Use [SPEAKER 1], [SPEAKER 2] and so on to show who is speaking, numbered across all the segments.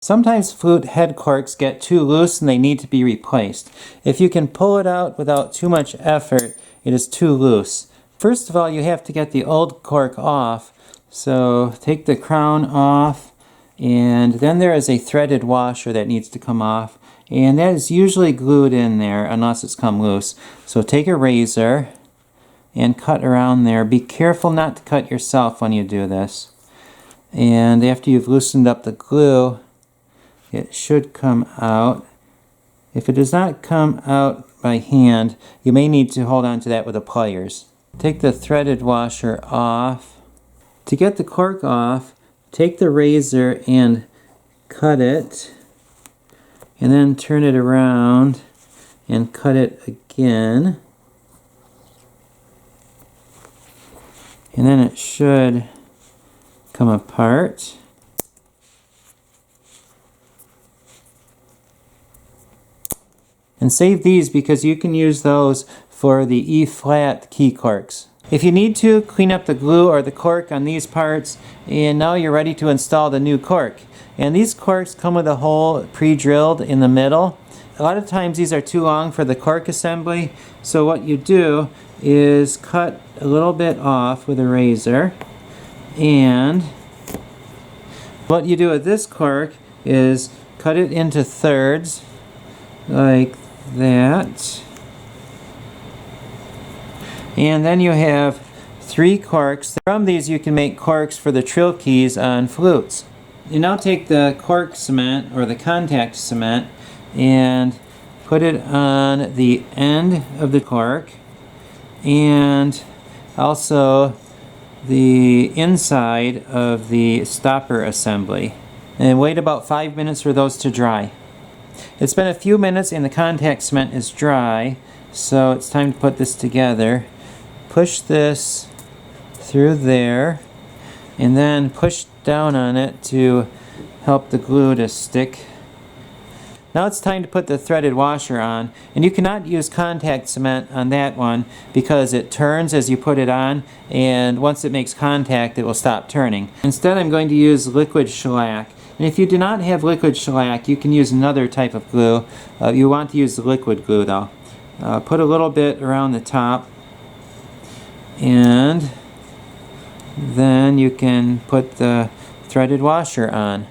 [SPEAKER 1] Sometimes flute head corks get too loose and they need to be replaced. If you can pull it out without too much effort, it is too loose. First of all, you have to get the old cork off. So take the crown off, and then there is a threaded washer that needs to come off. And that is usually glued in there unless it's come loose. So take a razor and cut around there. Be careful not to cut yourself when you do this. And after you've loosened up the glue, it should come out. If it does not come out by hand, you may need to hold on to that with the pliers. Take the threaded washer off. To get the cork off, take the razor and cut it, and then turn it around and cut it again. And then it should come apart. And save these because you can use those for the E-flat key corks. If you need to, clean up the glue or the cork on these parts, and now you're ready to install the new cork. And these corks come with a hole pre-drilled in the middle. A lot of times these are too long for the cork assembly, so what you do is cut a little bit off with a razor, and what you do with this cork is cut it into thirds like that. And then you have 3 corks. From these you can make corks for the trill keys on flutes. You now take the cork cement or the contact cement and put it on the end of the cork and also the inside of the stopper assembly. And wait about 5 minutes for those to dry. It's been a few minutes and the contact cement is dry, so it's time to put this together. Push this through there and then push down on it to help the glue to stick. Now it's time to put the threaded washer on, and you cannot use contact cement on that one because it turns as you put it on, and once it makes contact it will stop turning. Instead I'm going to use liquid shellac. And if you do not have liquid shellac, you can use another type of glue. You want to use the liquid glue though. Put a little bit around the top, and then you can put the threaded washer on.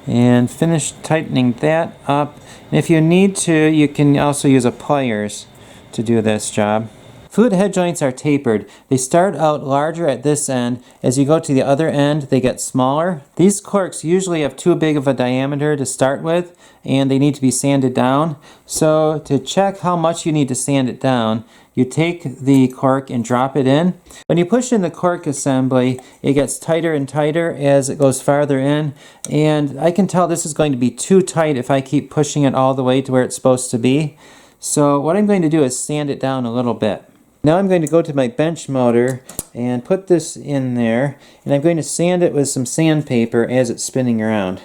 [SPEAKER 1] And finish tightening that up. And if you need to, you can also use a pliers to do this job. Flute head joints are tapered. They start out larger at this end. As you go to the other end, they get smaller. These corks usually have too big of a diameter to start with, and they need to be sanded down. So to check how much you need to sand it down, you take the cork and drop it in. When you push in the cork assembly, it gets tighter and tighter as it goes farther in, and I can tell this is going to be too tight if I keep pushing it all the way to where it's supposed to be. So what I'm going to do is sand it down a little bit. Now I'm going to go to my bench motor and put this in there, and I'm going to sand it with some sandpaper as it's spinning around.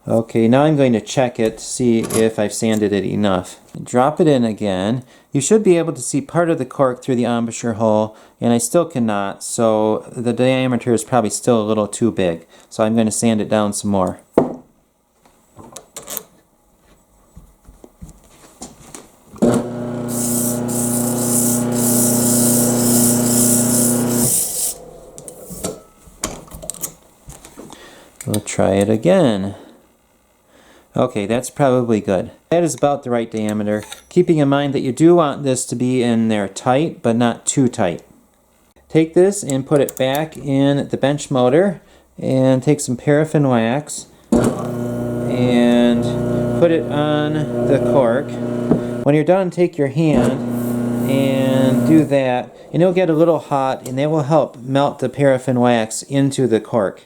[SPEAKER 1] Okay, now I'm going to check it to see if I've sanded it enough. Drop it in again. You should be able to see part of the cork through the embouchure hole, and I still cannot, so the diameter is probably still a little too big. So I'm going to sand it down some more. We'll try it again. Okay, that's probably good. That is about the right diameter, keeping in mind that you do want this to be in there tight, but not too tight. Take this and put it back in the bench motor, and take some paraffin wax and put it on the cork. When you're done, take your hand and do that, and it'll get a little hot, and that will help melt the paraffin wax into the cork.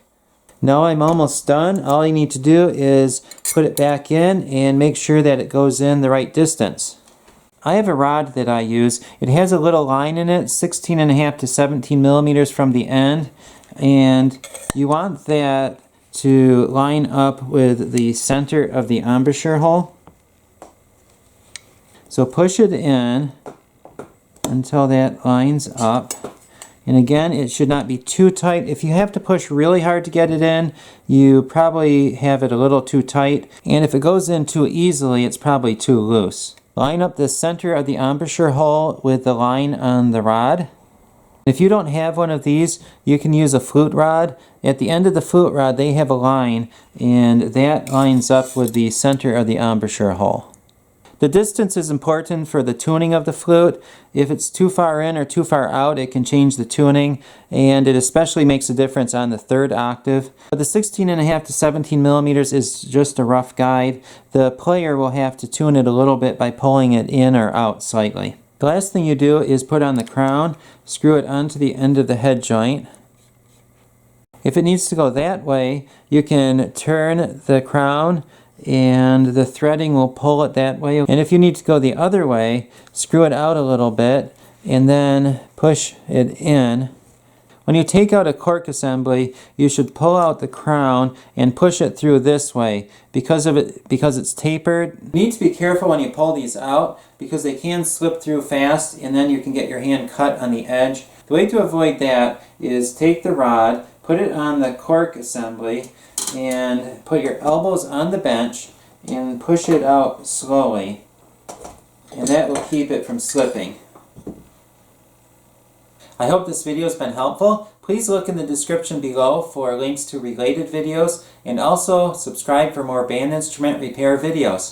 [SPEAKER 1] Now I'm almost done. All you need to do is put it back in and make sure that it goes in the right distance. I have a rod that I use. It has a little line in it, 16.5 to 17 millimeters from the end, and you want that to line up with the center of the embouchure hole. So push it in until that lines up, And again, it should not be too tight. If you have to push really hard to get it in, you probably have it a little too tight. And if it goes in too easily, it's probably too loose. Line up the center of the embouchure hole with the line on the rod. If you don't have one of these, you can use a flute rod. At the end of the flute rod, they have a line, and that lines up with the center of the embouchure hole. The distance is important for the tuning of the flute. If it's too far in or too far out, it can change the tuning, and it especially makes a difference on the third octave. But the 16.5 to 17 millimeters is just a rough guide. The player will have to tune it a little bit by pulling it in or out slightly. The last thing you do is put on the crown, screw it onto the end of the head joint. If it needs to go that way, you can turn the crown and the threading will pull it that way. And if you need to go the other way, screw it out a little bit and then push it in. When you take out a cork assembly, you should pull out the crown and push it through this way. Because it's tapered, you need to be careful when you pull these out because they can slip through fast and then you can get your hand cut on the edge. The way to avoid that is take the rod, put it on the cork assembly, and put your elbows on the bench and push it out slowly, and that will keep it from slipping. I hope this video has been helpful. Please look in the description below for links to related videos, and also subscribe for more band instrument repair videos.